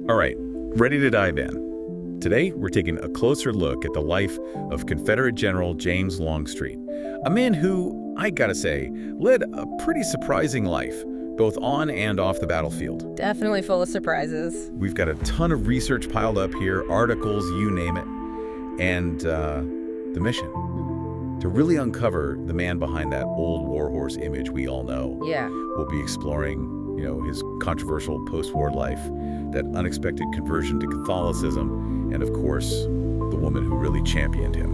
All right, ready to dive in. Today, we're taking a closer look at the life of Confederate General James Longstreet, a man who, I gotta say, led a pretty surprising life, both on and off the battlefield. Definitely full of surprises. We've got a ton of research piled up here, articles, you name it, and the mission to really uncover the man behind that old warhorse image we all know. Yeah. We'll be exploring, his controversial post-war life, that unexpected conversion to Catholicism, and of course, the woman who really championed him.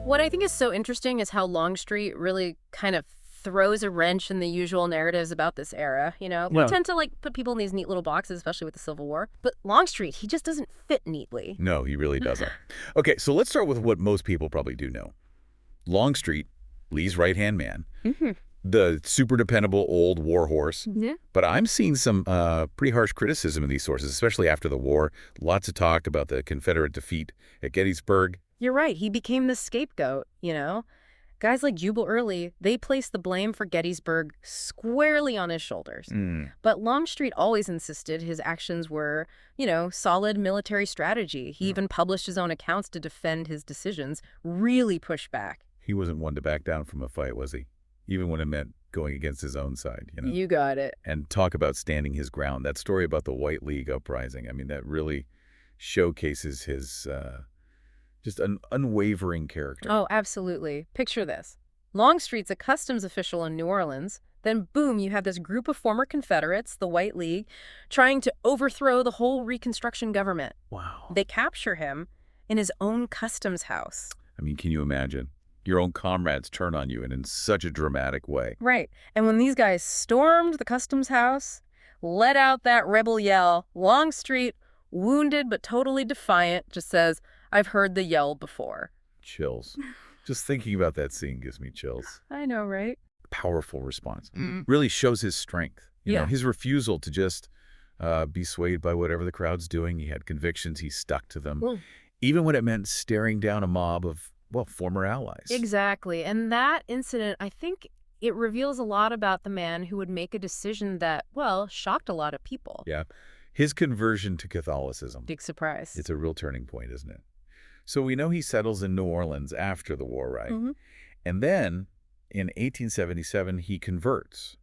What I think is so interesting is how Longstreet really kind of throws a wrench in the usual narratives about this era. We tend to put people in these neat little boxes, especially with the Civil War. But Longstreet, he just doesn't fit neatly. No, he really doesn't. Okay, so let's start with what most people probably do know. Longstreet, Lee's right-hand man, the super dependable old warhorse. Yeah. But I'm seeing some pretty harsh criticism in these sources, especially after the war. Lots of talk about the Confederate defeat at Gettysburg. You're right. He became the scapegoat, Guys like Jubal Early, they placed the blame for Gettysburg squarely on his shoulders. But Longstreet always insisted his actions were, solid military strategy. He even published his own accounts to defend his decisions, really push back. He wasn't one to back down from a fight, was he? Even when it meant going against his own side, You got it. And talk about standing his ground. That story about the White League uprising, that really showcases his just an unwavering character. Oh, absolutely. Picture this. Longstreet's a customs official in New Orleans. Then, boom, you have this group of former Confederates, the White League, trying to overthrow the whole Reconstruction government. Wow. They capture him in his own customs house. Can you imagine? Your own comrades turn on you and in such a dramatic way. Right. And when these guys stormed the customs house, let out that rebel yell, Longstreet, wounded but totally defiant, just says, "I've heard the yell before." Chills. Just thinking about that scene gives me chills. I know, right? Powerful response. Really shows his strength. His refusal to just be swayed by whatever the crowd's doing. He had convictions. He stuck to them. Even when it meant staring down a mob of, former allies. Exactly. And that incident, I think it reveals a lot about the man who would make a decision that, shocked a lot of people. Yeah. His conversion to Catholicism. Big surprise. It's a real turning point, isn't it? So we know he settles in New Orleans after the war, right? And then in 1877, he converts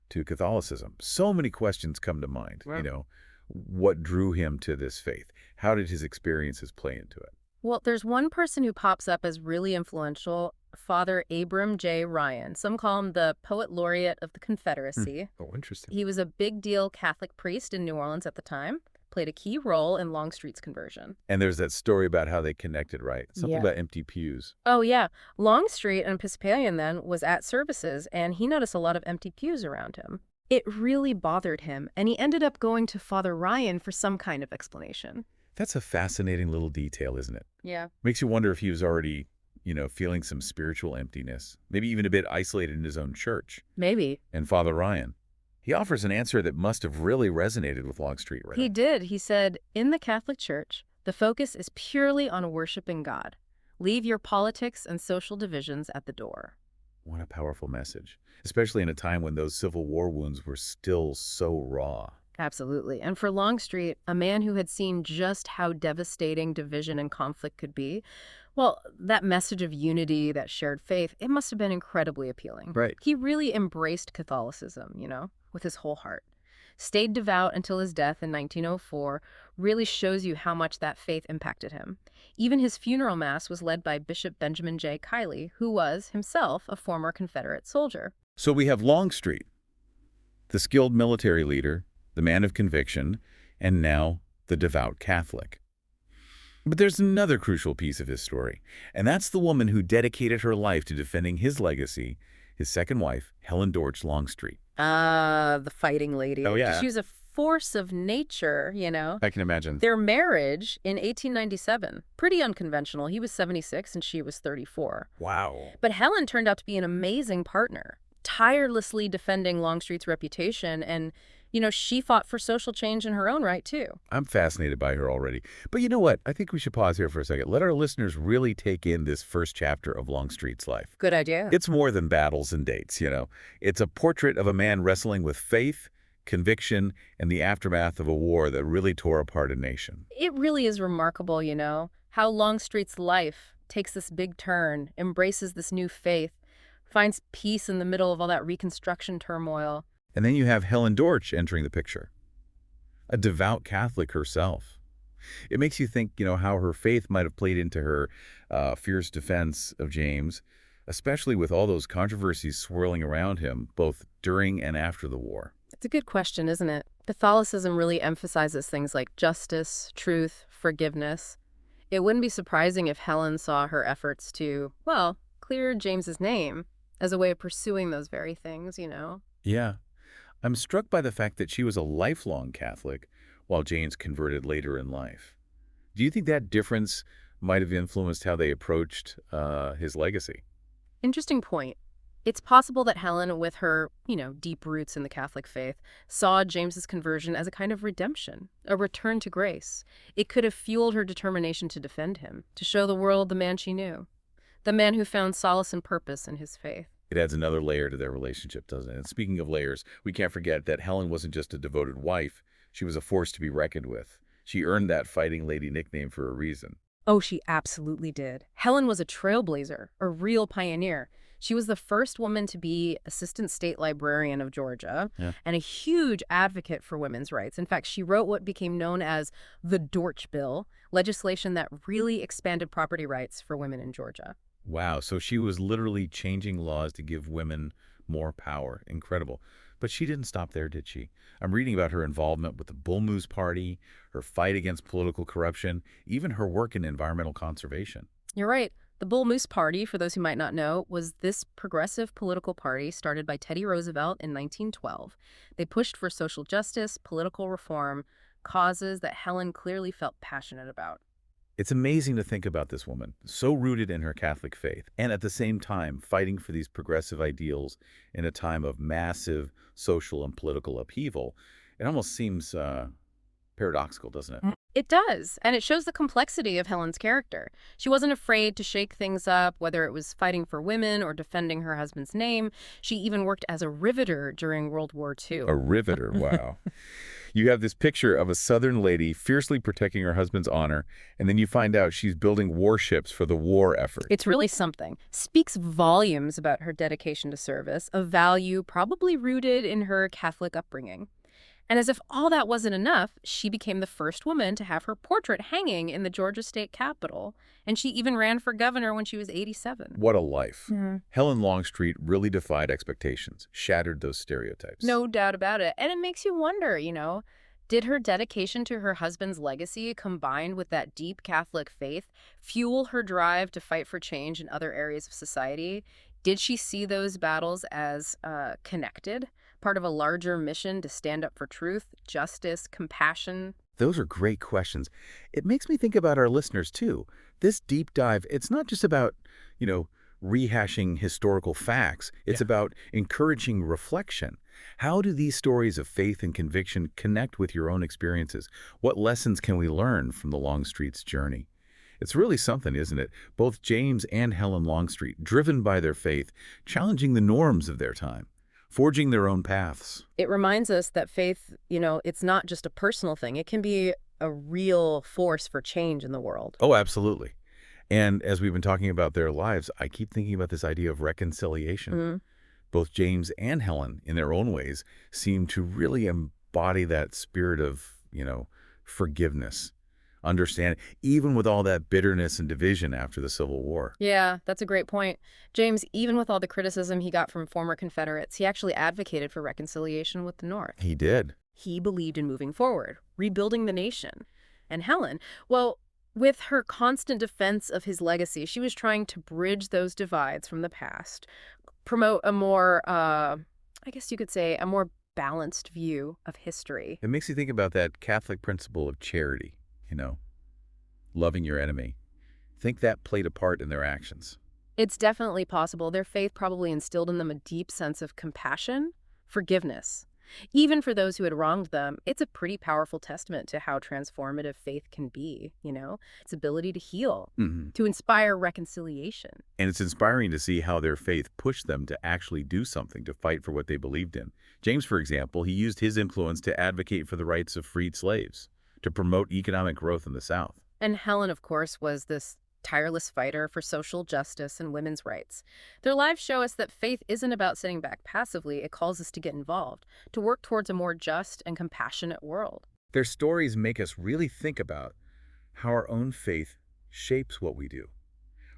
to Catholicism. So many questions come to mind. Wow. What drew him to this faith? How did his experiences play into it? Well, there's one person who pops up as really influential, Father Abram J. Ryan. Some call him the poet laureate of the Confederacy. Oh, interesting. He was a big deal Catholic priest in New Orleans at the time, played a key role in Longstreet's conversion. And there's that story about how they connected, right? Something about empty pews. Oh, yeah. Longstreet, an Episcopalian then, was at services, and he noticed a lot of empty pews around him. It really bothered him, and he ended up going to Father Ryan for some kind of explanation. That's a fascinating little detail, isn't it? Yeah. Makes you wonder if he was already, feeling some spiritual emptiness, maybe even a bit isolated in his own church. Maybe. And Father Ryan, he offers an answer that must have really resonated with Longstreet, right? He did. He said, "In the Catholic Church, the focus is purely on worshiping God. Leave your politics and social divisions at the door." What a powerful message, especially in a time when those Civil War wounds were still so raw. Absolutely. And for Longstreet, a man who had seen just how devastating division and conflict could be, that message of unity, that shared faith, it must have been incredibly appealing. Right. He really embraced Catholicism, with his whole heart. Stayed devout until his death in 1904, really shows you how much that faith impacted him. Even his funeral mass was led by Bishop Benjamin J. Kiley, who was himself a former Confederate soldier. So we have Longstreet, the skilled military leader, the man of conviction, and now the devout Catholic. But there's another crucial piece of his story, and that's the woman who dedicated her life to defending his legacy, his second wife, Helen Dortch Longstreet. The fighting lady. Oh, yeah. She was a force of nature, I can imagine. Their marriage in 1897, pretty unconventional. He was 76 and she was 34. Wow. But Helen turned out to be an amazing partner, tirelessly defending Longstreet's reputation, and she fought for social change in her own right, too. I'm fascinated by her already. But you know what? I think we should pause here for a second. Let our listeners really take in this first chapter of Longstreet's life. Good idea. It's more than battles and dates, It's a portrait of a man wrestling with faith, conviction, and the aftermath of a war that really tore apart a nation. It really is remarkable, how Longstreet's life takes this big turn, embraces this new faith, finds peace in the middle of all that Reconstruction turmoil. And then you have Helen Dortch entering the picture, a devout Catholic herself. It makes you think, how her faith might have played into her fierce defense of James, especially with all those controversies swirling around him, both during and after the war. It's a good question, isn't it? Catholicism really emphasizes things like justice, truth, forgiveness. It wouldn't be surprising if Helen saw her efforts to, well, clear James's name as a way of pursuing those very things. Yeah. I'm struck by the fact that she was a lifelong Catholic while James converted later in life. Do you think that difference might have influenced how they approached his legacy? Interesting point. It's possible that Helen, with her, deep roots in the Catholic faith, saw James's conversion as a kind of redemption, a return to grace. It could have fueled her determination to defend him, to show the world the man she knew, the man who found solace and purpose in his faith. It adds another layer to their relationship, doesn't it? And speaking of layers, we can't forget that Helen wasn't just a devoted wife. She was a force to be reckoned with. She earned that fighting lady nickname for a reason. Oh, she absolutely did. Helen was a trailblazer, a real pioneer. She was the first woman to be Assistant State Librarian of Georgia and a huge advocate for women's rights. In fact, she wrote what became known as the Dortch Bill, legislation that really expanded property rights for women in Georgia. Wow, so she was literally changing laws to give women more power. Incredible. But she didn't stop there, did she? I'm reading about her involvement with the Bull Moose Party, her fight against political corruption, even her work in environmental conservation. You're right. The Bull Moose Party, for those who might not know, was this progressive political party started by Teddy Roosevelt in 1912. They pushed for social justice, political reform, causes that Helen clearly felt passionate about. It's amazing to think about this woman, so rooted in her Catholic faith, and at the same time fighting for these progressive ideals in a time of massive social and political upheaval. It almost seems paradoxical, doesn't it? It does, and it shows the complexity of Helen's character. She wasn't afraid to shake things up, whether it was fighting for women or defending her husband's name. She even worked as a riveter during World War II. A riveter, wow. You have this picture of a Southern lady fiercely protecting her husband's honor, and then you find out she's building warships for the war effort. It's really something. Speaks volumes about her dedication to service, a value probably rooted in her Catholic upbringing. And as if all that wasn't enough, she became the first woman to have her portrait hanging in the Georgia State Capitol. And she even ran for governor when she was 87. What a life. Helen Longstreet really defied expectations, shattered those stereotypes. No doubt about it. And it makes you wonder, did her dedication to her husband's legacy, combined with that deep Catholic faith, fuel her drive to fight for change in other areas of society? Did she see those battles as connected? Part of a larger mission to stand up for truth, justice, compassion? Those are great questions. It makes me think about our listeners, too. This deep dive, it's not just about, rehashing historical facts. It's about encouraging reflection. How do these stories of faith and conviction connect with your own experiences? What lessons can we learn from the Longstreet's journey? It's really something, isn't it? Both James and Helen Longstreet, driven by their faith, challenging the norms of their time, forging their own paths. It reminds us that faith, it's not just a personal thing. It can be a real force for change in the world. Oh, absolutely. And as we've been talking about their lives, I keep thinking about this idea of reconciliation. Both James and Helen, in their own ways, seem to really embody that spirit of, forgiveness, understand, even with all that bitterness and division after the Civil War. Yeah, that's a great point. James, even with all the criticism he got from former Confederates, he actually advocated for reconciliation with the North. He did. He believed in moving forward, rebuilding the nation. And Helen, well, with her constant defense of his legacy, she was trying to bridge those divides from the past, promote a more, I guess you could say, a more balanced view of history. It makes you think about that Catholic principle of charity. Loving your enemy. Think that played a part in their actions. It's definitely possible. Their faith probably instilled in them a deep sense of compassion, forgiveness. Even for those who had wronged them, it's a pretty powerful testament to how transformative faith can be, its ability to heal, Hmm. to inspire reconciliation. And it's inspiring to see how their faith pushed them to actually do something to fight for what they believed in. James, for example, he used his influence to advocate for the rights of freed slaves, to promote economic growth in the South. And Helen, of course, was this tireless fighter for social justice and women's rights. Their lives show us that faith isn't about sitting back passively. It calls us to get involved, to work towards a more just and compassionate world. Their stories make us really think about how our own faith shapes what we do.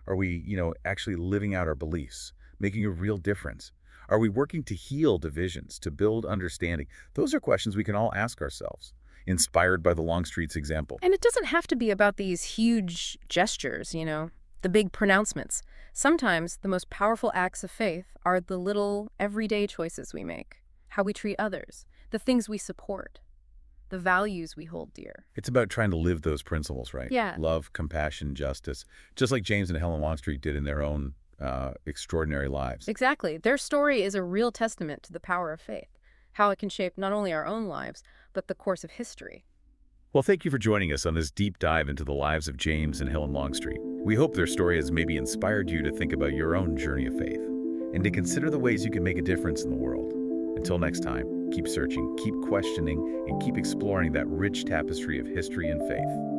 Are we, actually living out our beliefs, making a real difference? Are we working to heal divisions, to build understanding? Those are questions we can all ask ourselves, inspired by the Longstreet's example. And it doesn't have to be about these huge gestures, the big pronouncements. Sometimes the most powerful acts of faith are the little everyday choices we make, how we treat others, the things we support, the values we hold dear. It's about trying to live those principles, right? Yeah. Love, compassion, justice, just like James and Helen Longstreet did in their own extraordinary lives. Exactly. Their story is a real testament to the power of faith, how it can shape not only our own lives, but the course of history. Well, thank you for joining us on this deep dive into the lives of James and Helen Longstreet. We hope their story has maybe inspired you to think about your own journey of faith and to consider the ways you can make a difference in the world. Until next time, keep searching, keep questioning, and keep exploring that rich tapestry of history and faith.